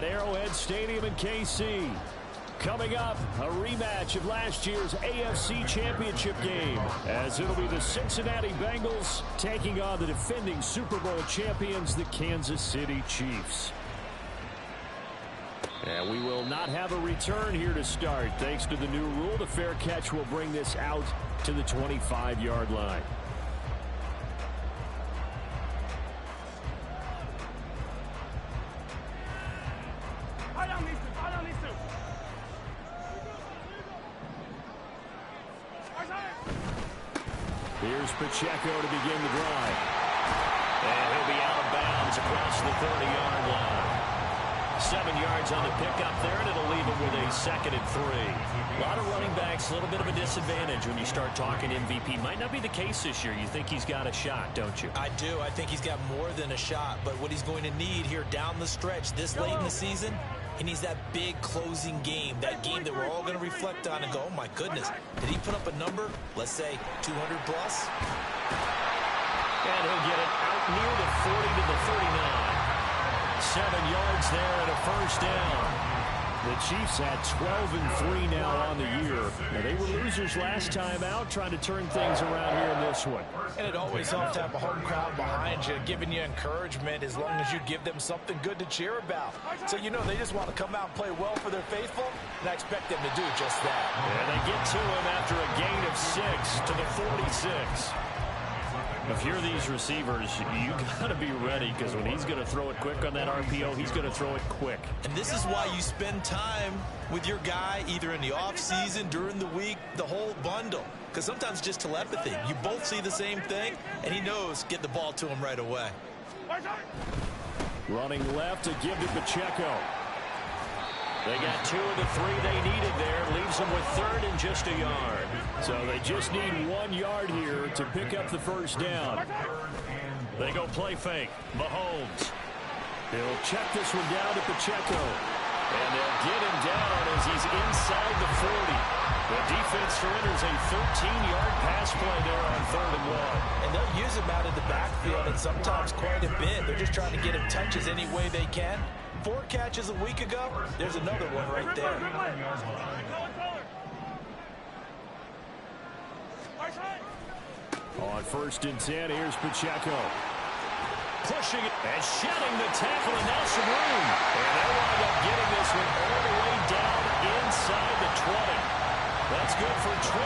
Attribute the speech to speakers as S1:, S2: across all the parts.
S1: at Arrowhead Stadium in KC. Coming up, a rematch of last year's AFC Championship game, as it'll be the Cincinnati Bengals taking on the defending Super Bowl champions, the Kansas City Chiefs. And we will not have a return here to start. Thanks to the new rule, the fair catch will bring this out to the 25-yard line. Here's Pacheco to begin the drive. And he'll be out of bounds across the 30-yard line. 7 yards on the pickup there, and it'll leave him with a 2nd and 3. A lot of running backs, a little bit of a disadvantage when you start talking MVP. Might not be the case this year. You think he's got a shot, don't you?
S2: I do. I think he's got more than a shot. But what he's going to need here down the stretch this late in the season, he needs that big closing game, that game that we're all going to reflect on and go, oh, my goodness, did he put up a number, let's say 200 plus?
S1: And he'll get it out near the 40 to the 39. 7 yards there and a first down. The Chiefs had 12-3 now on the year. Now, they were losers last time out, trying to turn things around here in this one.
S3: And it always helps to have a home crowd behind you, giving you encouragement as long as you give them something good to cheer about. So, you know, they just want to come out and play well for their faithful, and I expect them to do just that.
S1: And they get to him after a gain of 6 to the 46. If you're these receivers, you got to be ready, because when he's going to throw it quick on that RPO, he's going to throw it quick.
S2: And this is why you spend time with your guy either in the offseason, during the week, the whole bundle. Because sometimes just telepathy. You both see the same thing, and he knows get the ball to him right away.
S1: Running left to give to Pacheco. They got 2 of the 3 they needed there. Leaves them with 3rd and just a yard. So they just need 1 yard here to pick up the first down. They go play fake. Mahomes. He'll check this one down to Pacheco. And they'll get him down as he's inside the 40. The defense surrenders a 13-yard pass play there on 3rd and 1.
S3: And they'll use him out in the backfield, and sometimes quite a bit. They're just trying to get him touches any way they can. 4 catches a week ago, there's another one right there.
S1: On 1st and 10, here's Pacheco. Pushing it and shedding the tackle, and now some room. And they wind up getting this one all the way down inside the 20. That's good for 21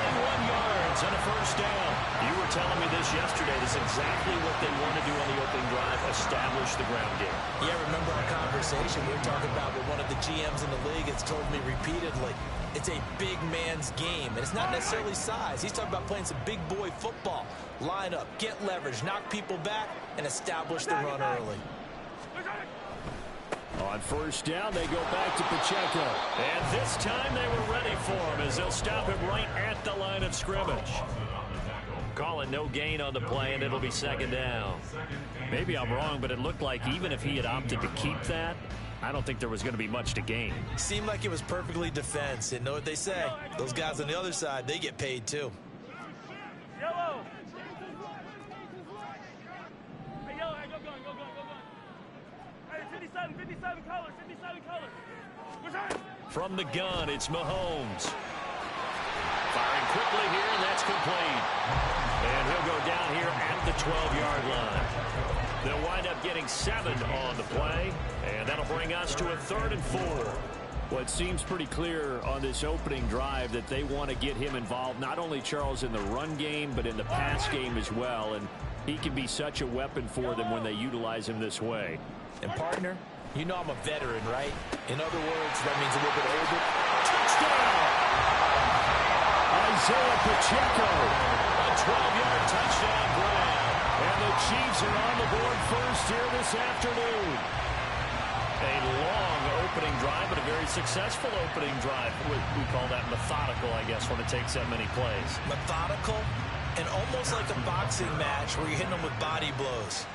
S1: yards and a first down. You were telling me this yesterday. This is exactly what they want to do on the opening drive, establish the ground game.
S2: Yeah, remember our conversation? We were talking about what one of the GMs in the league has told me repeatedly. It's a big man's game, and it's not necessarily size. He's talking about playing some big boy football. Line up, get leverage, knock people back, and establish the run early.
S1: On 1st down, they go back to Pacheco. And this time they were ready for him as they'll stop him right at the line of scrimmage. Calling no gain on the play, and it'll be 2nd down. Maybe I'm wrong, but it looked like even if he had opted to keep that, I don't think there was going to be much to gain.
S2: Seemed like it was perfectly defense. And know what they say? Those guys on the other side, they get paid too.
S4: Yellow. Hey, yellow, hey, go. Hey, 57 colors.
S1: From the gun, it's Mahomes. Firing quickly here, and that's complete. And he'll go down here at the 12-yard line. They'll wind up getting 7 on the play, and that'll bring us to a 3rd and 4. Well, it seems pretty clear on this opening drive that they want to get him involved, not only, Charles, in the run game, but in the pass game as well. And he can be such a weapon for them when they utilize him this way.
S3: And, partner, you know I'm a veteran, right? In other words, that means a little bit older.
S1: Touchdown! Isaiah Pacheco. A 12-yard touchdown grab. And the Chiefs are on the board first here this afternoon. A long opening drive, but a very successful opening drive. We call that methodical, I guess, when it takes that many plays.
S2: Methodical and almost like a boxing match where you're hitting them with body blows.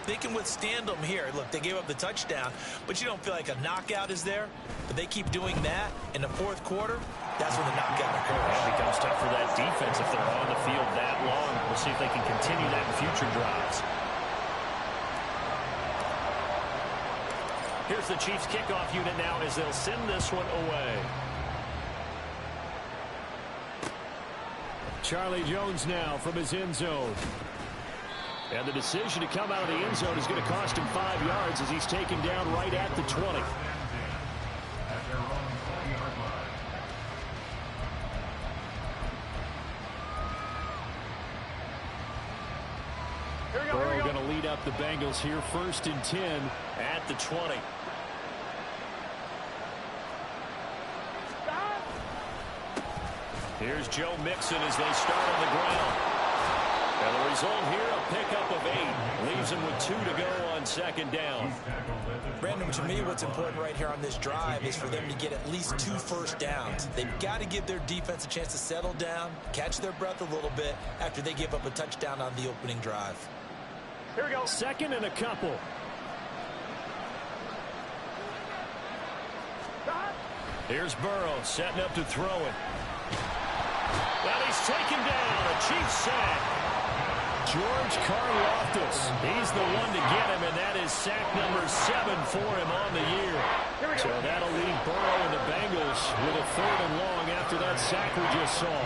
S2: They can withstand them here. Look, they gave up the touchdown, but you don't feel like a knockout is there. But they keep doing that in the 4th quarter. That's when the knockout occurs.
S1: It becomes tough for that defense if they're on the field that long. We'll see if they can continue that in future drives. Here's the Chiefs kickoff unit now as they'll send this one away. Charlie Jones now from his end zone. And the decision to come out of the end zone is going to cost him 5 yards as he's taken down right at the 20. Burrow going to lead up the Bengals here, 1st and 10 at the 20. Here's Joe Mixon as they start on the ground. And the result here, a pickup of 8. Leaves him with 2 to go on 2nd down.
S2: Brandon, to me, what's important right here on this drive is for them to get at least 2 first downs. They've got to give their defense a chance to settle down, catch their breath a little bit after they give up a touchdown on the opening drive.
S1: Here we go. 2nd and a couple. Here's Burrow setting up to throw it. And he's taken down. A Chiefs sack. George Karlaftis. He's the one to get him, and that is sack number 7 for him on the year. So that'll leave Burrow and the Bengals with a 3rd and long after that sack we just saw.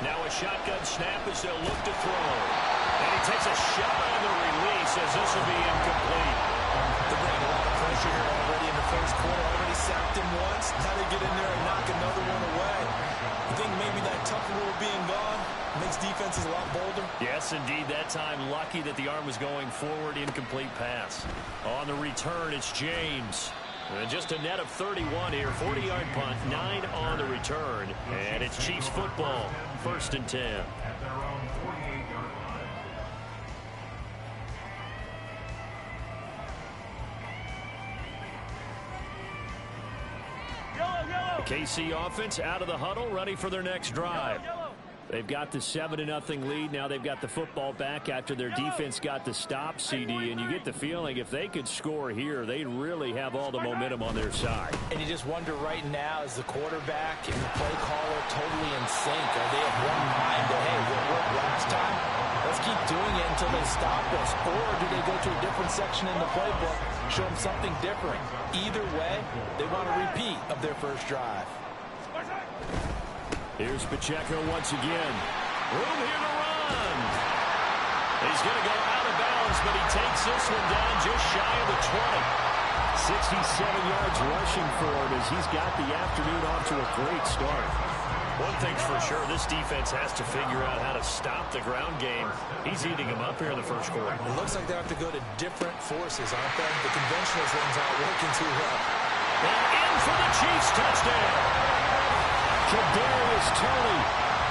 S1: Now a shotgun snap as they'll look to throw. And he takes a shot on the release as this will be incomplete.
S2: They're bringing a lot of pressure here already in the first quarter. Already sacked him once. Now they get in there and knock another one away. I think maybe that tough rule being gone makes defenses a lot bolder.
S1: Yes, indeed. That time, lucky that the arm was going forward. Incomplete pass. On the return, it's James. And just a net of 31 here. 40-yard punt, 9 on the return. And it's Chiefs football. 1st and 10. The KC offense out of the huddle, ready for their next drive. They've got the 7-0 lead. Now they've got the football back after their defense got the stop, CD. And you get the feeling if they could score here, they'd really have all the momentum on their side.
S3: And you just wonder right now, is the quarterback and the play caller totally in sync? Are they of one mind that, hey, what worked last time? Let's keep doing it until they stop us. Or do they go to a different section in the playbook, show them something different? Either way, they want a repeat of their first drive.
S1: Here's Pacheco once again. Room here to run. He's going to go out of bounds, but he takes this one down just shy of the 20. 67 yards rushing for him as he's got the afternoon off to a great start. One thing's for sure, this defense has to figure out how to stop the ground game. He's eating them up here in the first quarter.
S2: It looks like they have to go to different forces, aren't they? The conventional ones aren't working too well.
S1: And in for the Chiefs touchdown. Kadarius Toney,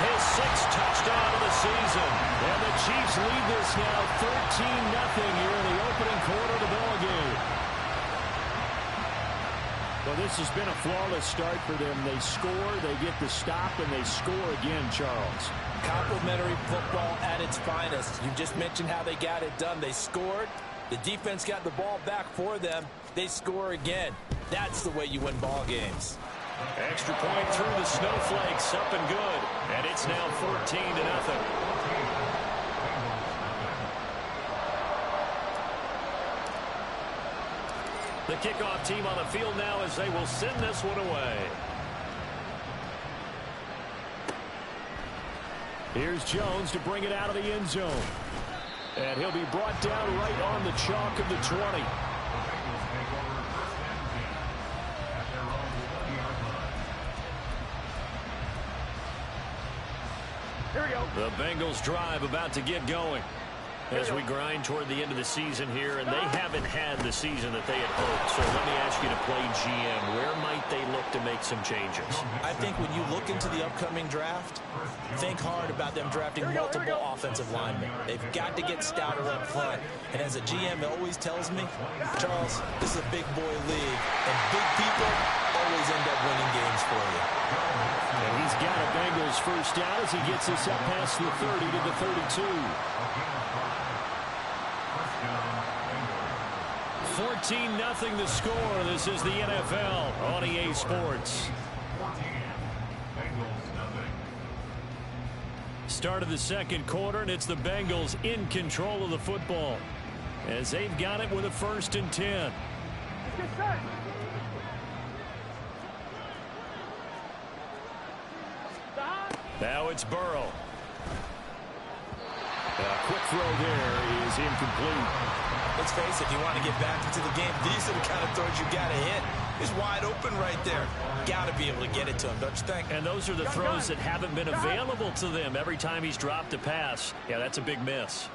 S1: his 6th touchdown of the season. And the Chiefs lead this now 13-0 here in the opening quarter of the ball game. Well, this has been a flawless start for them. They score, they get the stop, and they score again, Charles.
S3: Complimentary football at its finest. You just mentioned how they got it done. They scored. The defense got the ball back for them. They score again. That's the way you win ball games.
S1: Extra point through the snowflakes, up and good. And it's now 14-0. The kickoff team on the field now as they will send this one away. Here's Jones to bring it out of the end zone. And he'll be brought down right on the chalk of the 20.
S4: Here we go.
S1: The Bengals drive about to get going as we grind toward the end of the season here, and they haven't had the season that they had hoped. So let me ask you to play GM. Where might they look to make some changes?
S2: I think when you look into the upcoming draft, think hard about them drafting multiple offensive linemen. They've got to get stouter up front. And as a GM, it always tells me, Charles, this is a big boy league, and big people always end up winning games for you.
S1: And he's got a Bengals first down as he gets this up past the 30 to the 32. 14-0 the score. This is the NFL on EA Sports. start of the second quarter, and it's the Bengals in control of the football as they've got it with a 1st and 10. Now it's Burrow. A quick throw there is incomplete.
S2: Let's face it, if you want to get back into the game, these are the kind of throws you got to hit. He's wide open right there. Got to be able to get it to him, don't you think?
S1: And those are the throws that haven't been available to them every time he's dropped a pass. Yeah, that's a big miss.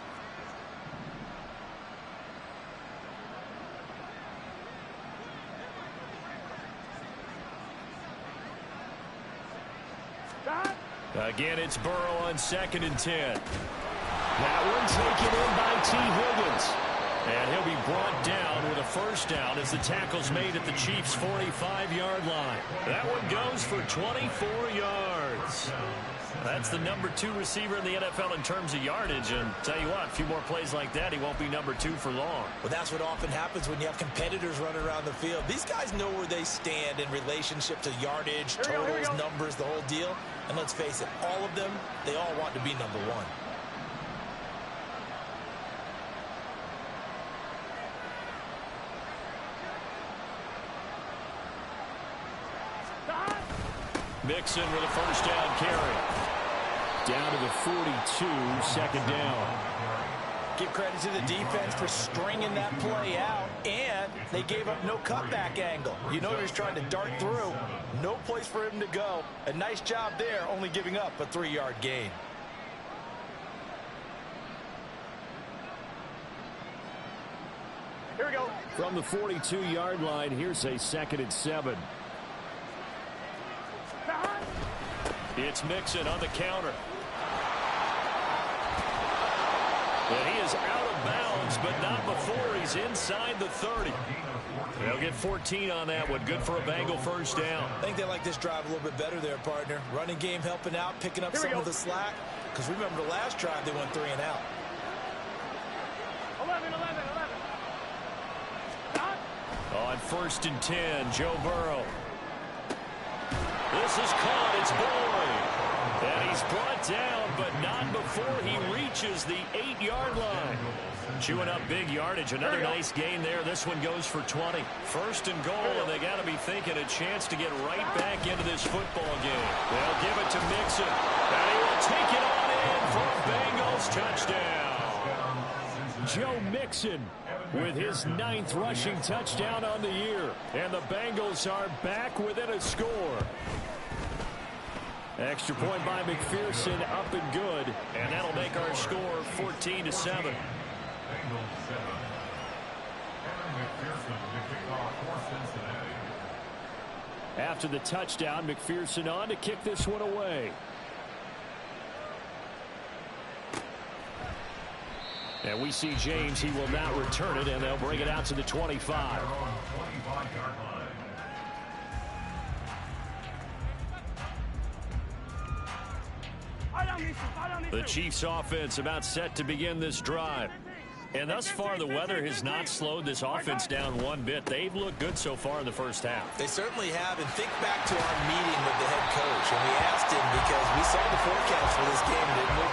S1: Again, it's Burrow on 2nd and 10. That one taken in by T. Higgins. And he'll be brought down with a 1st down as the tackle's made at the Chiefs' 45-yard line. That one goes for 24 yards. That's the number 2 receiver in the NFL in terms of yardage. And tell you what, a few more plays like that, he won't be number 2 for long.
S2: Well, that's what often happens when you have competitors running around the field. These guys know where they stand in relationship to yardage, totals, numbers, the whole deal. And let's face it, all of them, they all want to be number 1.
S1: Mixon with a 1st down carry. Down to the 42, 2nd down.
S3: Give credit to the defense for stringing that play out, and they gave up no cutback angle. You know he's trying to dart through. No place for him to go. A nice job there, only giving up a 3-yard gain.
S4: Here we go.
S1: From the 42-yard line, here's a 2nd and 7. It's Mixon on the counter. And he is out of bounds, but not before he's inside the 30. They'll get 14 on that one. Good for a Bengal 1st down.
S2: I think they like this drive a little bit better there, partner. Running game helping out, picking up some of the slack. Because remember the last drive, they went 3 and out.
S4: 11.
S1: On 1st and 10, Joe Burrow. This is caught. It's Boyd. And he's brought down, but not before he reaches the 8-yard line. Chewing up big yardage. Another nice gain there. This one goes for 20. 1st and goal, and they got to be thinking a chance to get right back into this football game. They'll give it to Mixon. And he will take it on in for a Bengals touchdown. Joe Mixon with his 9th rushing touchdown on the year. And the Bengals are back within a score. Extra point by McPherson, up and good. And that'll make our score 14-7. After the touchdown, McPherson on to kick this one away. And we see James. He will not return it, and they'll bring it out to the 25. The Chiefs offense about set to begin this drive. And thus far, the weather has not slowed this offense down one bit. They've looked good so far in the 1st half.
S2: They certainly have. And think back to our meeting with the head coach. And we asked him because we saw the forecast for this game, didn't we?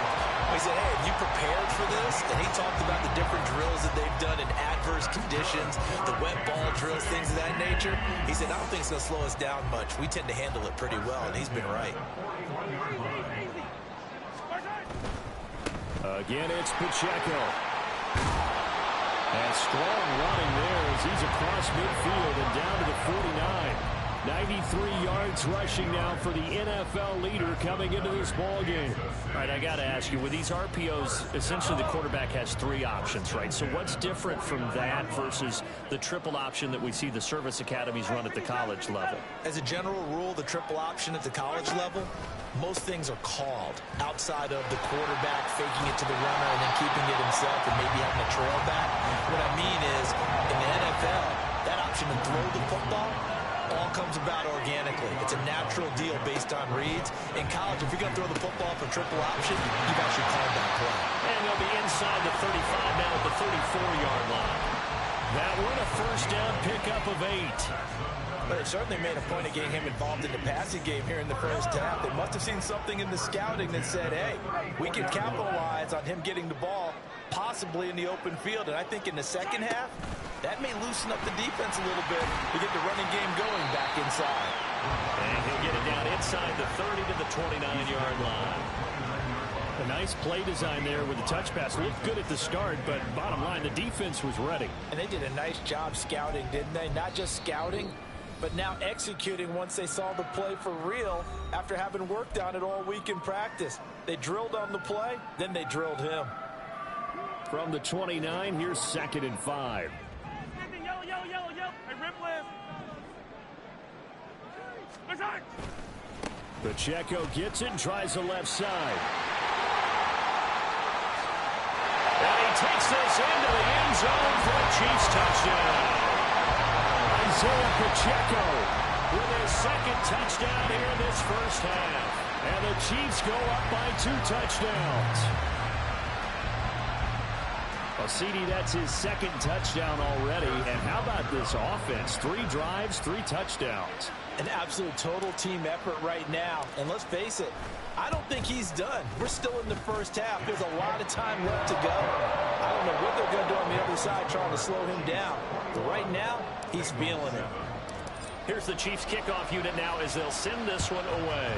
S2: We said, hey, have you prepared for this? And he talked about the different drills that they've done in adverse conditions, the wet ball drills, things of that nature. He said, I don't think it's going to slow us down much. We tend to handle it pretty well, and he's been right.
S1: Again, it's Pacheco. And strong running there as he's across midfield and down to the 49. 93 yards rushing now for the NFL leader coming into this ball game. All right, I got to ask you, with these RPOs, essentially the quarterback has 3 options, right? So what's different from that versus the triple option that we see the service academies run at the college level?
S2: As a general rule, the triple option at the college level, most things are called outside of the quarterback faking it to the runner and then keeping it himself and maybe having a trail back. What I mean is, in the NFL, that option to throw the football all comes about organically. It's a natural deal based on reads. In college, if you're going to throw the football for triple option, you've actually called that play.
S1: And they'll be inside the 35 now at the 34-yard line. That one a first down pickup of 8.
S3: But they certainly made a point of getting him involved in the passing game here in the first half. They must have seen something in the scouting that said, hey, we can capitalize on him getting the ball, possibly in the open field. And I think in the second half, that may loosen up the defense a little bit to get the running game going back inside.
S1: And he'll get it down inside the 30 to the 29-yard line.
S5: A nice play design there with the touch pass. Looked good at the start, but bottom line, the defense was ready.
S3: And they did a nice job scouting, didn't they? Not just scouting, but now executing once they saw the play for real after having worked on it all week in practice. They drilled on the play, then they drilled him.
S5: From the 29, here's 2nd and 5.
S4: Yellow, yellow, yellow, yellow. Hey, rip left. Return.
S5: Pacheco gets it and tries the left side.
S1: And he takes this into the end zone for a Chiefs touchdown.
S5: Isaiah Pacheco
S1: With his second touchdown here in this first half.
S5: And the Chiefs go up by 2 touchdowns. Well, CD, that's his second touchdown already. And how about this offense? 3 drives, 3 touchdowns.
S3: An absolute total team effort right now. And let's face it, I don't think he's done. We're still in the first half. There's a lot of time left to go. I don't know what they're going to do on the other side trying to slow him down. But right now, he's feeling it.
S1: Here's the Chiefs kickoff unit now as they'll send this one away.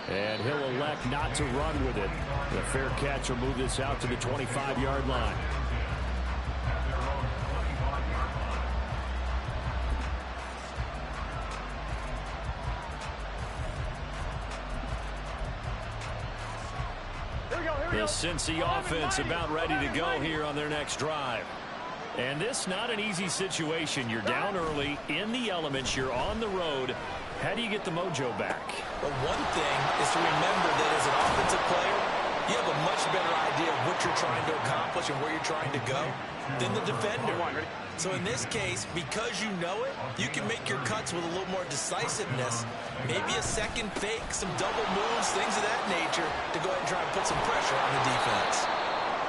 S5: And he'll elect not to run with it. The fair catch will move this out to the 25-yard line.
S1: The Cincy offense about ready to go here on their next drive. And this not an easy situation. You're down early, in the elements, you're on the road. How do you get the mojo back?
S3: Well, one thing is to remember that as an offensive player, you have a much better idea of what you're trying to accomplish and where you're trying to go than the defender. So in this case, because you know it, you can make your cuts with a little more decisiveness. Maybe a second fake, some double moves, things of that nature to go ahead and try and put some pressure on the defense.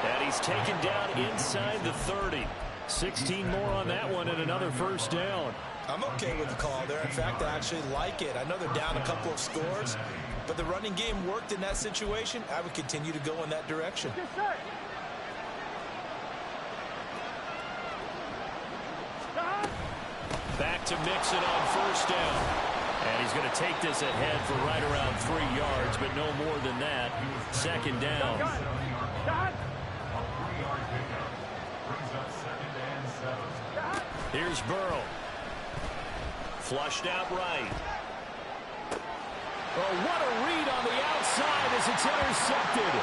S1: And he's taken down inside the 30.
S5: 16 more on that one and another first down.
S3: I'm okay with the call there. In fact, I actually like it. I know they're down a couple of scores, but the running game worked in that situation. I would continue to go in that direction.
S4: Yes, sir.
S1: Back to Mixon on first down. And he's going to take this ahead for right around 3 yards, but no more than that. Second down. Here's Burrow. Flushed out right.
S5: Oh, what a read on the outside as it's intercepted.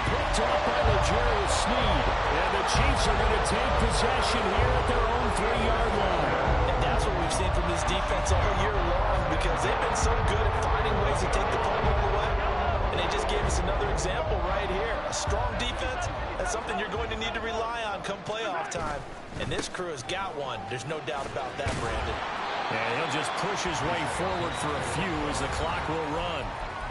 S5: Picked up by L'Jarius Sneed. And the Chiefs are going to take possession here at their own 3-yard line.
S3: And that's what we've seen from this defense all year long, because they've been so good at finding ways to take the ball all the way. And they just gave us another example right here. A strong defense, that's something you're going to need to rely on come playoff time. And this crew has got one. There's no doubt about that, Brandon.
S1: And he'll just push his way forward for a few as the clock will run.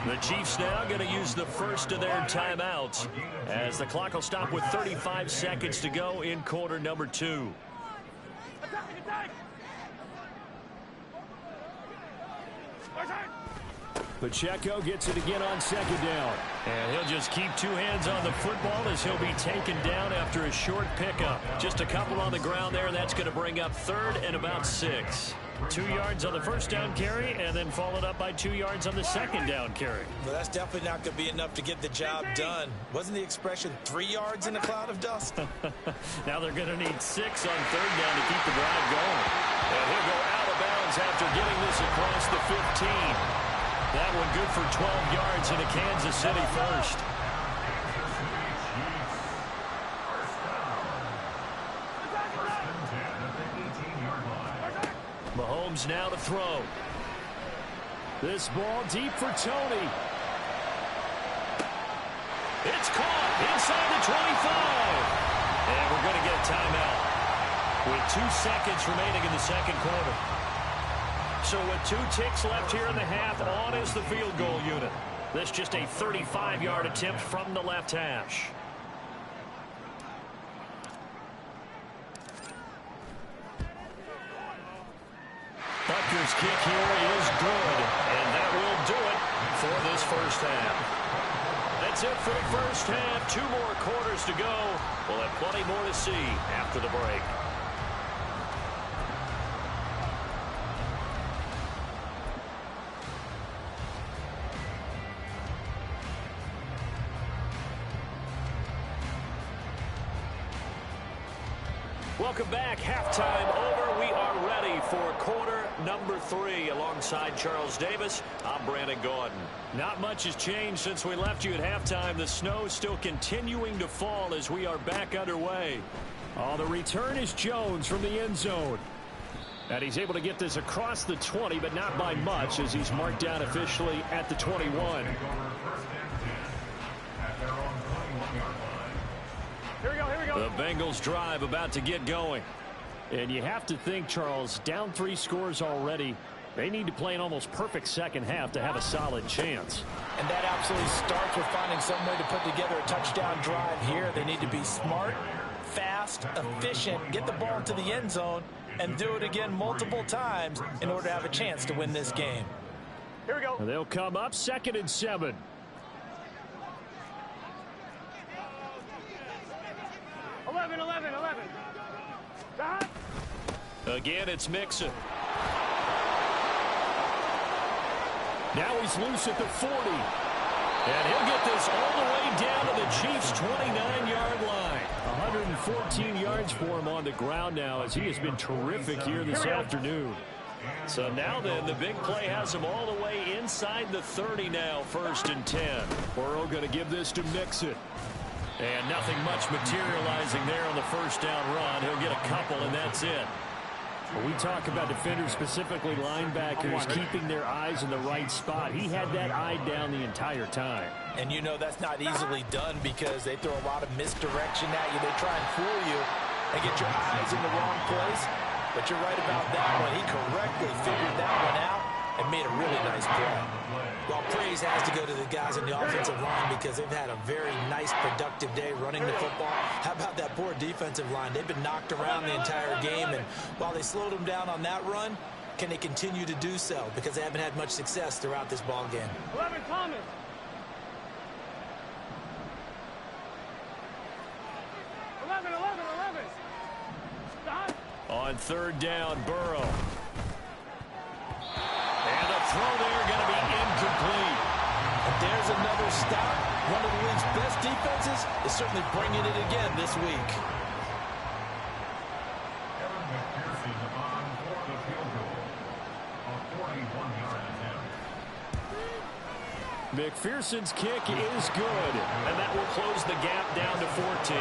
S1: The Chiefs now going to use the first of their timeouts as the clock will stop with 35 seconds to go in quarter number 2.
S5: Pacheco gets it again on second down.
S1: And he'll just keep 2 hands on the football as he'll be taken down after a short pickup. Just a couple on the ground there. That's going to bring up 3rd and about 6. 2 yards on the first down carry and then followed up by 2 yards on the second down carry.
S3: Well, that's definitely not going to be enough to get the job done. Wasn't the expression 3 yards in a cloud of dust?
S1: Now they're going to need 6 on 3rd down to keep the drive going. And he'll go out of bounds after getting this across the 15. That one good for 12 yards into Kansas City first. Mahomes now to throw.
S5: This ball deep for Tony.
S1: It's caught inside the 25. And we're going to get a timeout with 2 seconds remaining in the second quarter. So with 2 ticks left here in the half, on is the field goal unit. This just a 35-yard attempt from the left hash. Panthers kick here is good, and that will do it for this first half. That's it for the first half. 2 more quarters to go. We'll have plenty more to see after the break. Welcome back. Halftime over. We are ready for quarter number 3. Alongside Charles Davis, I'm Brandon Gaudin. Not much has changed since we left you at halftime. The snow still continuing to fall as we are back underway. Oh, the return is Jones from the end zone. And he's able to get this across the 20, but not by much, as he's marked down officially at the 21.
S4: Here we go, here we go.
S1: The Bengals drive about to get going.
S5: And you have to think, Charles, down 3 scores already. They need to play an almost perfect second half to have a solid chance.
S3: And that absolutely starts with finding some way to put together a touchdown drive here. They need to be smart, fast, efficient, get the ball into the end zone, and do it again multiple times in order to have a chance to win this game.
S4: Here we go.
S5: And they'll come up 2nd and 7.
S1: Again, it's Mixon.
S5: Now he's loose at the 40.
S1: And he'll get this all the way down to the Chiefs' 29-yard line.
S5: 114 yards for him on the ground now, as he has been terrific here this afternoon.
S1: So now then, the big play has him all the way inside the 30 now, 1st and 10.
S5: Burrow going to give this to Mixon.
S1: And nothing much materializing there on the first down run. He'll get a couple, and that's it.
S5: When we talk about defenders, specifically linebackers, keeping their eyes in the right spot, he had that eye down the entire time.
S3: And you know that's not easily done because they throw a lot of misdirection at you. They try and fool you and get your eyes in the wrong place. But you're right about that one. He correctly figured that one out and made a really nice play.
S2: Well, praise has to go to the guys in the offensive line because they've had a very nice, productive day running the football. How about that poor defensive line? They've been knocked around the entire game, and while they slowed them down on that run, can they continue to do so? Because they haven't had much success throughout this ball game.
S4: 11, Thomas. 11. Stop.
S1: On 3rd down, Burrow. And the throw there going to be incomplete.
S2: And there's another stop. One of the league's best defenses is certainly bringing it again this week.
S5: McPherson's kick is good.
S1: And that will close the gap down to 14.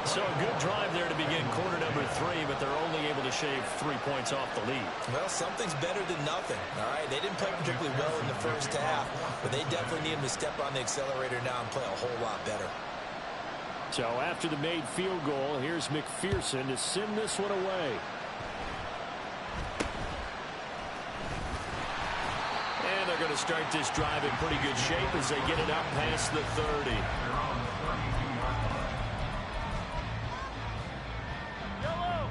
S1: So a good drive there to begin quarter number 3, but they're only able to shave 3 points off the lead.
S2: Well, something's better than nothing, all right? They didn't play particularly well in the first half, but they definitely need them to step on the accelerator now and play a whole lot better.
S5: So after the made field goal, here's McPherson to send this one away.
S1: And they're going to start this drive in pretty good shape as they get it up past the 30.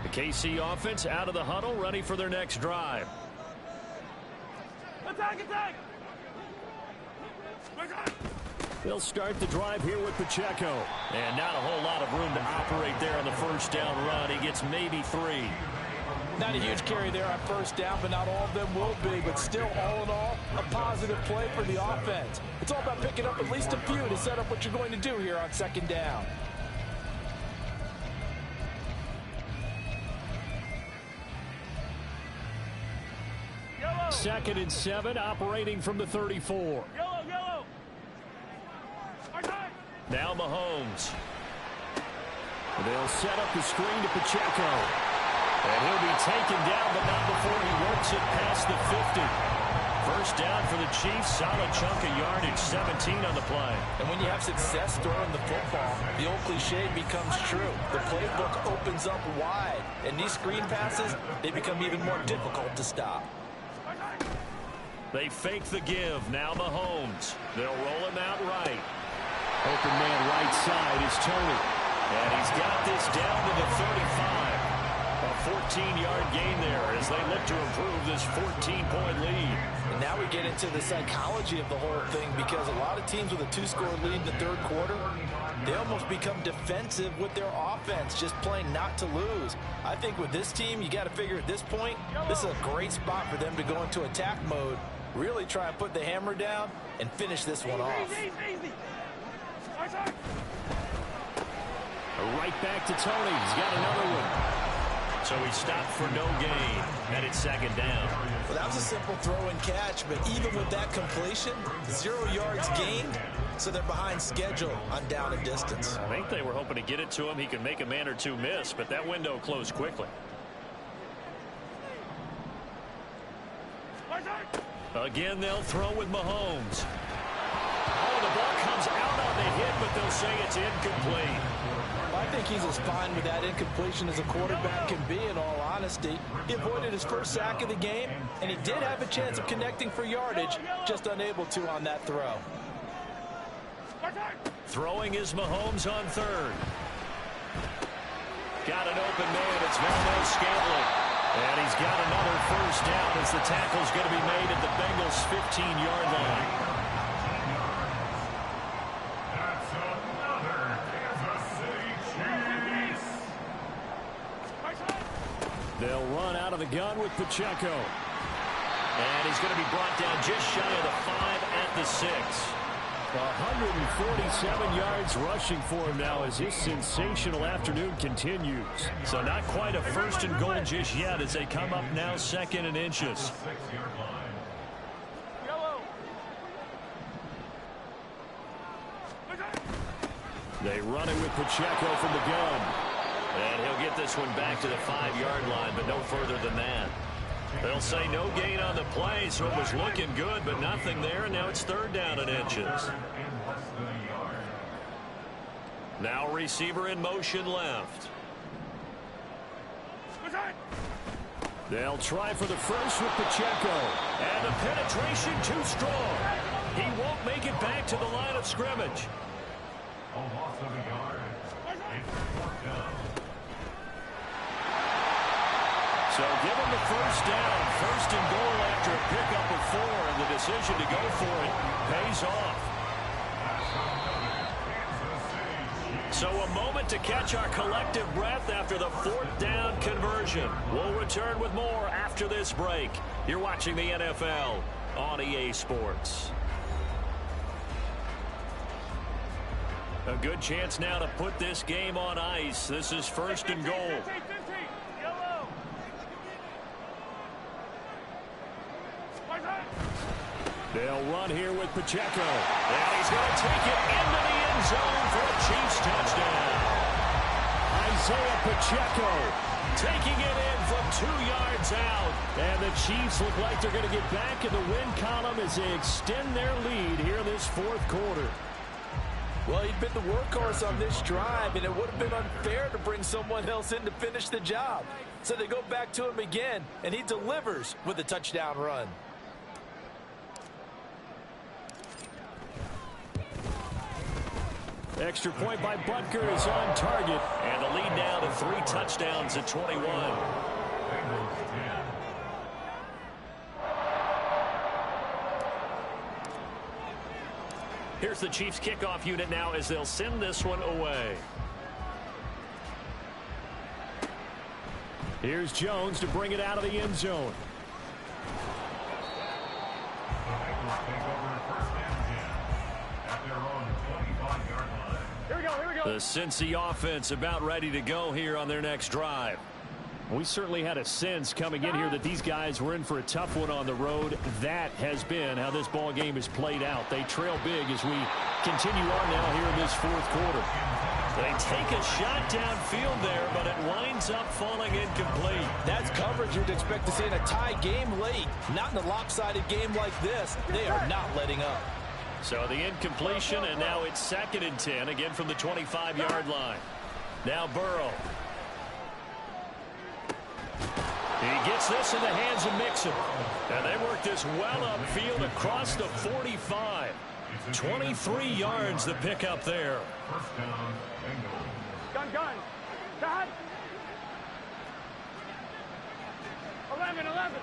S1: The KC offense out of the huddle, ready for their next drive.
S4: Attack.
S5: They'll start the drive here with Pacheco.
S1: And not a whole lot of room to operate there on the first down run. He gets maybe 3.
S3: Not a huge carry there on first down, but not all of them will be. But still, all in all, a positive play for the offense. It's all about picking up at least a few to set up what you're going to do here on 2nd down.
S4: Yellow.
S5: 2nd and 7, operating from the 34.
S4: Yellow. Attack.
S1: Now Mahomes.
S5: They'll set up the screen to Pacheco.
S1: And he'll be taken down, but not before he works it past the 50. First down for the Chiefs. Solid chunk of yardage, 17 on the play.
S3: And when you have success throwing the football, the old cliche becomes true. The playbook opens up wide. And these screen passes, they become even more difficult to stop.
S1: They fake the give. Now Mahomes. They'll roll him out right.
S5: Open man right side is Tony.
S1: And he's got this down to the 35. A 14-yard gain there as they look to improve this 14-point lead.
S3: And now we get into the psychology of the whole thing, because a lot of teams with a 2-score lead in the third quarter, they almost become defensive with their offense, just playing not to lose. I think with this team, you got to figure at this point, this is a great spot for them to go into attack mode, really try and put the hammer down and finish this one off.
S4: Easy.
S5: Right back to Tony. He's got another one.
S1: So he stopped for no gain, and it's second down.
S2: Well, that was a simple throw and catch, but even with that completion, 0 yards gained, so they're behind schedule on down and distance.
S1: I think they were hoping to get it to him. He could make a man or two miss, but that window closed quickly. Again, they'll throw with Mahomes. Oh, the ball comes out on the hit, but they'll say it's incomplete.
S3: I think he's as fine with that incompletion as a quarterback can be, in all honesty. He avoided his first sack of the game, and he did have a chance of connecting for yardage, just unable to on that throw.
S1: Throwing is Mahomes on third. Got an open man. It's Valdez Scantling. And he's got another first down as the tackle's going to be made at the Bengals' 15-yard line.
S6: That's another Kansas City Chiefs.
S5: They'll run out of the gun with Pacheco.
S1: And he's going to be brought down just shy of the 5 at the 6.
S5: 147 yards rushing for him now as his sensational afternoon continues.
S1: So not quite a first and goal just yet as they come up now 2nd and inches.
S5: They run it with Pacheco from the gun.
S1: And he'll get this one back to the 5-yard line, but no further than that. They'll say no gain on the play, so it was looking good, but nothing there, and now it's 3rd down and inches. Now receiver in motion left.
S5: They'll try for the first with Pacheco.
S1: And the penetration too strong. He won't make it back to the line of scrimmage.
S6: A loss of a yard. It's 4th down.
S1: So give him the first down. 1st and goal after a pickup of 4, and the decision to go for it pays off. So a moment to catch our collective breath after the 4th down conversion. We'll return with more after this break. You're watching the NFL on EA Sports. A good chance now to put this game on ice. This is 1st and goal.
S5: They'll run here with Pacheco.
S1: And he's going to take it into the end zone for a Chiefs touchdown.
S5: Isaiah Pacheco
S1: Taking it in from 2 yards out.
S5: And the Chiefs look like they're going to get back in the win column as they extend their lead here in this 4th quarter.
S3: Well, he'd been the workhorse on this drive, and it would have been unfair to bring someone else in to finish the job. So they go back to him again, and he delivers with a touchdown run.
S5: Extra point by Butker is on target.
S1: And the lead now to 3 touchdowns at 21. Here's the Chiefs kickoff unit now as they'll send this one away.
S5: Here's Jones to bring it out of the end zone.
S1: The Cincy offense about ready to go here on their next drive.
S5: We certainly had a sense coming in here that these guys were in for a tough one on the road. That has been how this ball game has played out. They trail big as we continue on now here in this 4th quarter.
S1: They take a shot downfield there, but it winds up falling incomplete.
S3: That's coverage you'd expect to see in a tie game late. Not in a lopsided game like this. They are not letting up.
S1: So the incompletion, and now it's 2nd and 10, again from the 25-yard line. Now Burrow. He gets this in the hands of Mixon. And they work this well upfield across the 45. 23 yards the pickup there.
S4: Gun. Dad. 11.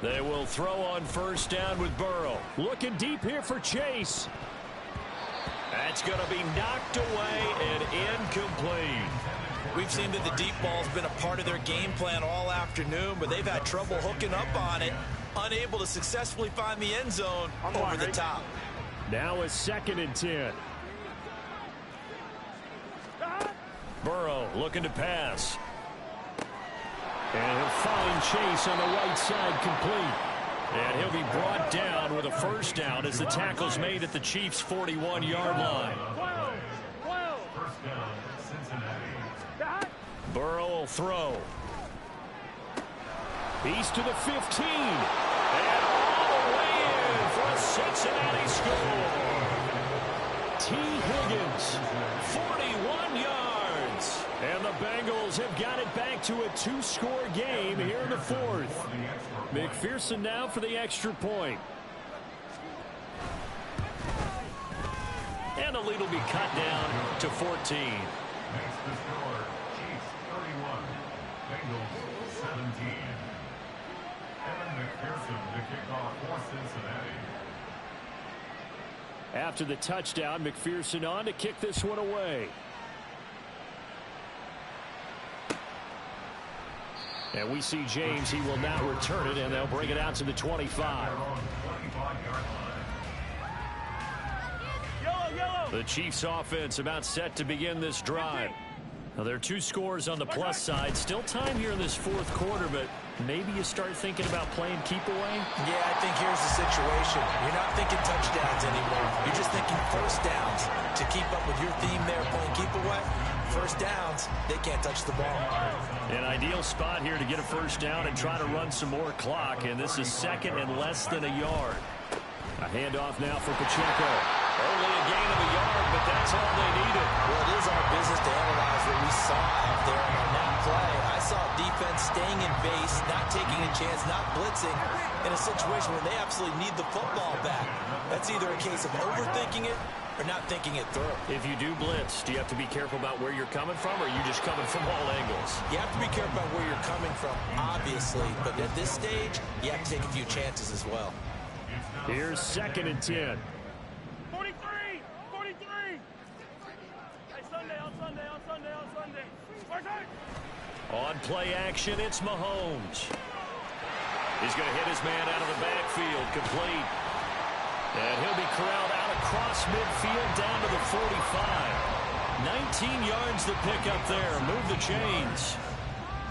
S5: They will throw on first down with Burrow. Looking deep here for Chase. That's going to be knocked away and incomplete.
S2: We've seen that the deep ball's been a part of their game plan all afternoon, but they've had trouble hooking up on it, unable to successfully find the end zone over the top.
S5: Now a 2nd and 10. Burrow looking to pass. And he'll find Chase on the right side complete. And he'll be brought down with a first down as the tackle's made at the Chiefs' 41-yard line.
S4: 12.
S6: First down, Cincinnati.
S5: Burrow will throw. He's to the 15. And all the way in for a Cincinnati score. T. Higgins, 41 yards. And the Bengals have got it back to a 2-score game here in the 4th. McPherson now for the extra point. And the lead will be cut down to 14.
S6: Makes the score, Chiefs 31, Bengals 17. Evan McPherson to kick off for Cincinnati.
S5: After the touchdown, McPherson on to kick this one away. And we see James. He will now return it, and they'll bring it out to the 25. The Chiefs offense about set to begin this drive. Now, there are 2 scores on the plus side. Still time here in this 4th quarter, but maybe you start thinking about playing keep away?
S2: Yeah, I think here's the situation. You're not thinking touchdowns anymore. You're just thinking first downs. To keep up with your theme there, playing keep away, first downs, they can't touch the ball.
S5: An ideal spot here to get a first down and try to run some more clock, and this is 2nd and less than a yard. A handoff now for Pacheco. Only a gain of a yard, but that's all they needed.
S2: Well, it is our business to analyze what we saw out there on that play. I saw defense staying in base, not taking a chance, not blitzing in a situation where they absolutely need the football back. That's either a case of overthinking it or not thinking it through.
S5: If you do blitz, do you have to be careful about where you're coming from, or are you just coming from all angles?
S2: You have to be careful about where you're coming from, obviously, but at this stage, you have to take a few chances as well.
S5: Here's 2nd and 10.
S4: 43. Hey, Sunday.
S5: On play action, it's Mahomes. He's going to hit his man out of the backfield, complete. And he'll be corralled out across midfield down to the 45. 19 yards to pick up there. Move the chains.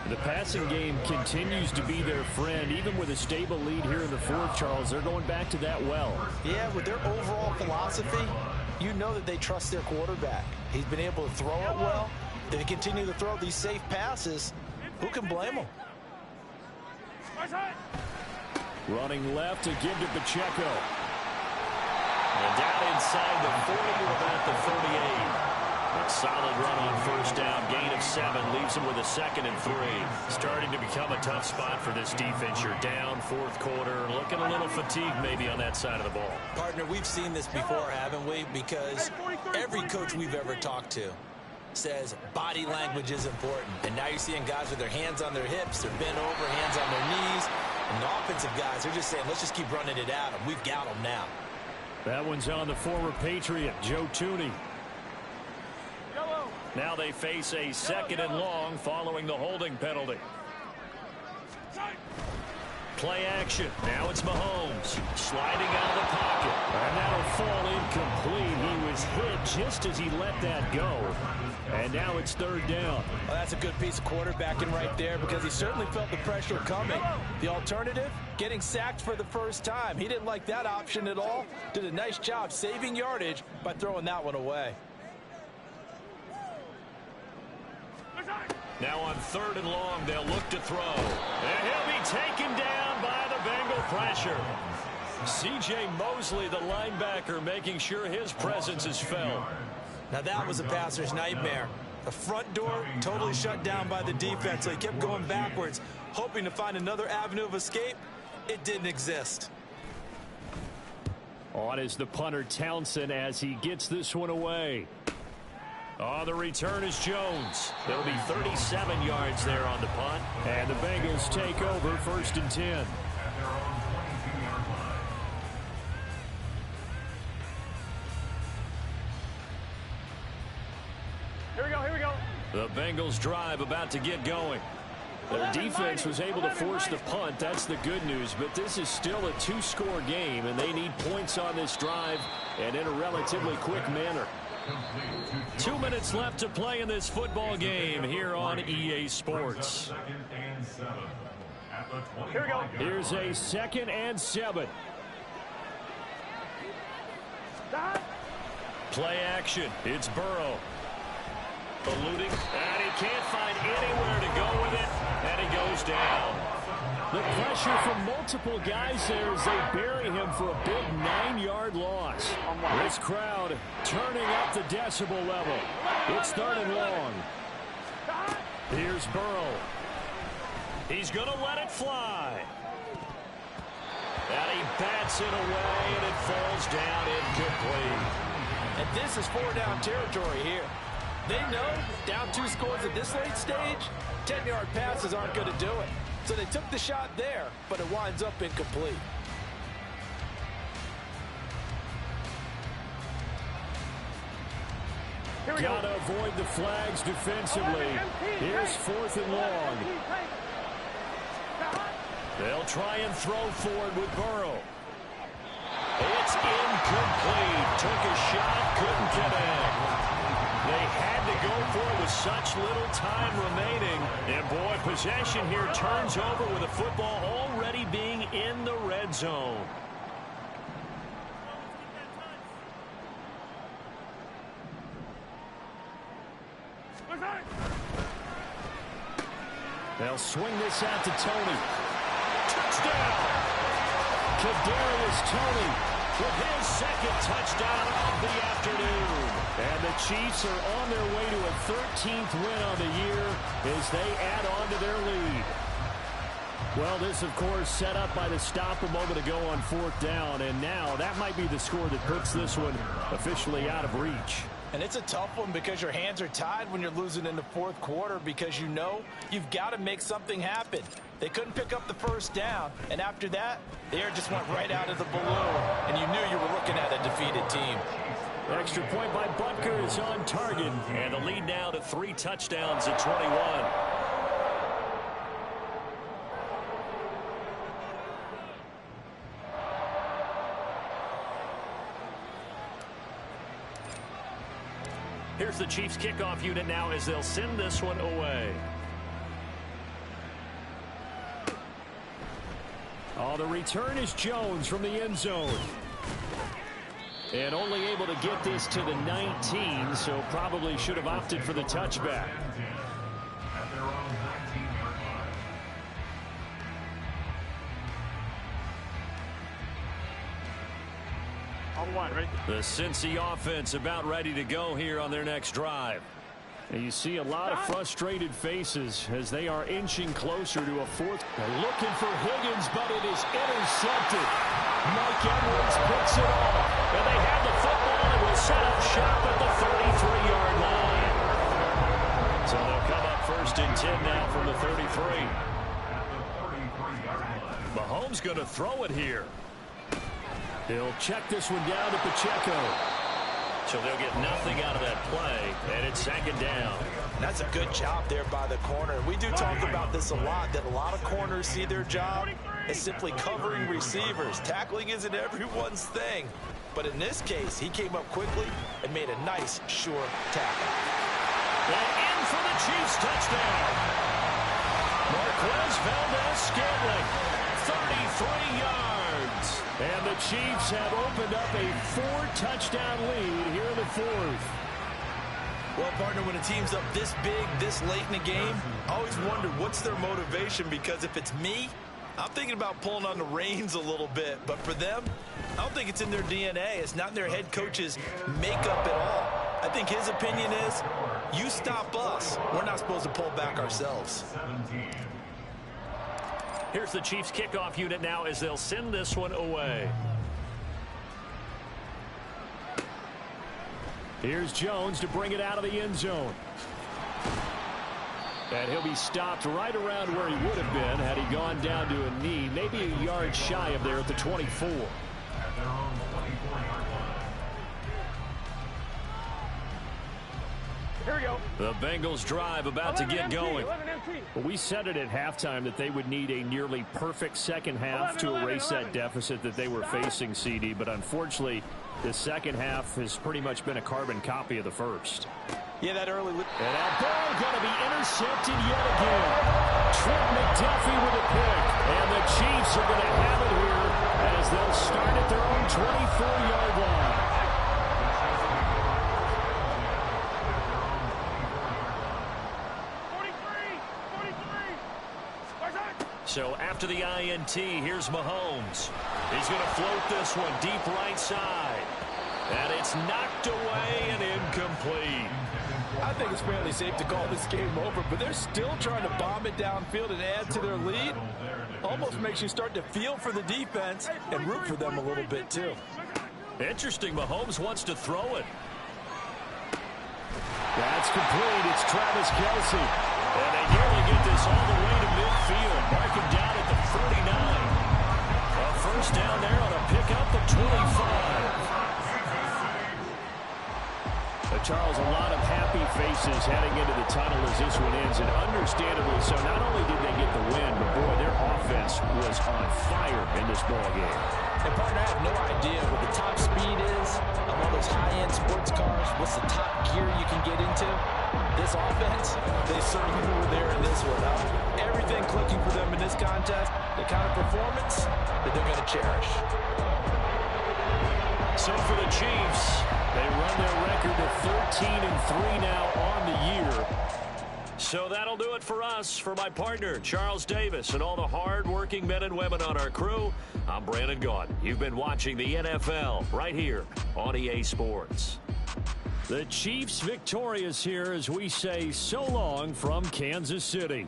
S5: The passing game continues to be their friend. Even with a stable lead here in the 4th, Charles, they're going back to that well.
S3: Yeah, with their overall philosophy, you know that they trust their quarterback. He's been able to throw it well. They continue to throw these safe passes. Who can blame them?
S5: Running left to give to Pacheco. And down inside the 40 to about the 38. A solid run on first down. Gain of 7 leaves him with a 2nd and 3. Starting to become a tough spot for this defense. You're down 4th quarter. Looking a little fatigued maybe on that side of the ball.
S2: Partner, we've seen this before, haven't we? Because every coach we've ever talked to says body language is important. And now you're seeing guys with their hands on their hips, they're bent over, hands on their knees. And the offensive guys, they're just saying, let's just keep running it at them. We've got them now.
S5: That one's on the former Patriot, Joe Tooney. Now they face a 2nd and long following the holding penalty. Play action. Now it's Mahomes sliding out of the pocket. And that'll fall incomplete. He was hit just as he let that go. And now it's 3rd down.
S3: Well, that's a good piece of quarterbacking right there because he certainly felt the pressure coming. The alternative, getting sacked for the first time. He didn't like that option at all. Did a nice job saving yardage by throwing that one away.
S5: Now on 3rd and long, they'll look to throw. And he'll be taken down by the Bengal pressure. C.J. Mosley, the linebacker, making sure his presence is felt.
S2: Now that was a passer's nightmare. The front door totally shut down by the defense. So he kept going backwards, hoping to find another avenue of escape. It didn't exist.
S5: On is the punter Townsend as he gets this one away. On the return is Jones.
S1: It'll be 37 yards there on the punt.
S5: And the Bengals take over 1st and 10.
S6: At their own 22-yard line.
S4: Here we go, here we go.
S5: The Bengals drive about to get going. Their defense was able to force the punt. That's the good news. But this is still a 2-score game, and they need points on this drive and in a relatively quick manner. 2 minutes left to play in this football game here on EA Sports.
S4: Here we go.
S5: Here's a 2nd and 7.
S4: Stop.
S5: Play action. It's Burrow.
S1: Eluding, and he can't find anywhere to go with it, and he goes down.
S5: The pressure from multiple guys there as they bury him for a big 9-yard loss. This crowd turning up the decibel level. It's 3rd and long. Here's Burrow.
S1: He's going to let it fly. And he bats it away, and it falls down incomplete.
S3: And this is 4-down territory here. They know down 2 scores at this late stage, 10-yard passes aren't going to do it. So they took the shot there, but it winds up incomplete.
S4: Here we go.
S5: Gotta avoid the flags defensively. Here's 4th and long.
S1: They'll try and throw forward with Burrow. It's incomplete. Took a shot, couldn't connect. They had to go for it with such little time remaining. And, boy, possession here turns over with the football already being in the red zone.
S5: They'll swing this out to Tony.
S1: Touchdown!
S5: Kadarius Toney
S1: With his 2nd touchdown of the afternoon.
S5: And the Chiefs are on their way to a 13th win on the year as they add on to their lead. Well, this, of course, set up by the stop a moment ago on 4th down, and now that might be the score that puts this one officially out of reach.
S3: And it's a tough one because your hands are tied when you're losing in the 4th quarter because you know you've got to make something happen. They couldn't pick up the 1st down, and after that, the air just went right out of the balloon, and you knew you were looking at a defeated team.
S5: Extra point by Butker is on target.
S1: And the lead now to 3 touchdowns at 21. Here's the Chiefs kickoff unit now as they'll send this one away.
S5: Oh, the return is Jones from the end zone. And only able to get this to the 19, so probably should have opted for the touchback.
S6: At their own 19-yard line.
S4: On the line, ready?
S5: The Cincy offense about ready to go here on their next drive. And you see a lot of frustrated faces as they are inching closer to a 4th. They're looking for Higgins, but it is intercepted. Mike Edwards picks it off.
S1: And they have the football and will set up shop at the 33-yard line. So they'll come up 1st and 10 now from the 33.
S6: At the 33-yard line.
S1: Mahomes going to throw it here.
S5: He'll check this one down to Pacheco.
S1: So they'll get nothing out of that play, and it's 2nd down.
S3: That's a good job there by the corner. We do talk about this a lot, that a lot of corners see their job as simply covering receivers. Tackling isn't everyone's thing. But in this case, he came up quickly and made a nice, sure tackle.
S1: And in for the Chiefs touchdown. Marquez Valdez-Scantling, 33 yards.
S5: And the Chiefs have opened up a 4-touchdown lead here in the 4th.
S2: Well, partner, when a team's up this big, this late in the game, I always wonder what's their motivation, because if it's me, I'm thinking about pulling on the reins a little bit. But for them, I don't think it's in their DNA. It's not in their head coach's makeup at all. I think his opinion is, you stop us, we're not supposed to pull back ourselves.
S6: 17.
S1: Here's the Chiefs kickoff unit now as they'll send this one away.
S5: Here's Jones to bring it out of the end zone. And he'll be stopped right around where he would have been had he gone down to a knee, maybe a yard shy of there at the 24.
S6: At their own 24-yard line.
S4: Here we go.
S1: The Bengals drive about to get going.
S4: 11 MT.
S5: Well, we said it at halftime that they would need a nearly perfect second half to erase that deficit that they were facing, CD. But unfortunately, the second half has pretty much been a carbon copy of the first.
S3: Yeah, that early.
S5: And that ball going to be intercepted yet again. Trent McDuffie with a pick. And the Chiefs are going to have it here as they'll start at their own 24-yard line.
S1: So after the INT, here's Mahomes. He's going to float this one deep right side. And it's knocked away and incomplete.
S3: I think it's fairly safe to call this game over, but they're still trying to bomb it downfield and add to their lead. Almost makes you start to feel for the defense and root for them a little bit, too.
S1: Interesting. Mahomes wants to throw it.
S5: That's complete. It's Travis Kelce.
S1: And they nearly get this all the way to midfield. Marking down at the 49. A first down there on a pickup of 25.
S5: Charles, a lot of happy faces heading into the tunnel as this one ends, and understandably so. Not only did they get the win, but boy, their offense was on fire in this ball game.
S3: And partner, I have no idea what the top speed is of all those high-end sports cars. What's the top gear you can get into? This offense, they certainly were there in this one. Everything clicking for them in this contest, the kind of performance that they're going to cherish.
S1: So for the Chiefs,
S5: they run their record to 13-3 now on the year.
S1: So that'll do it for us. For my partner, Charles Davis, and all the hard-working men and women on our crew, I'm Brandon Gaudin. You've been watching the NFL right here on EA Sports.
S5: The Chiefs victorious here as we say so long from Kansas City.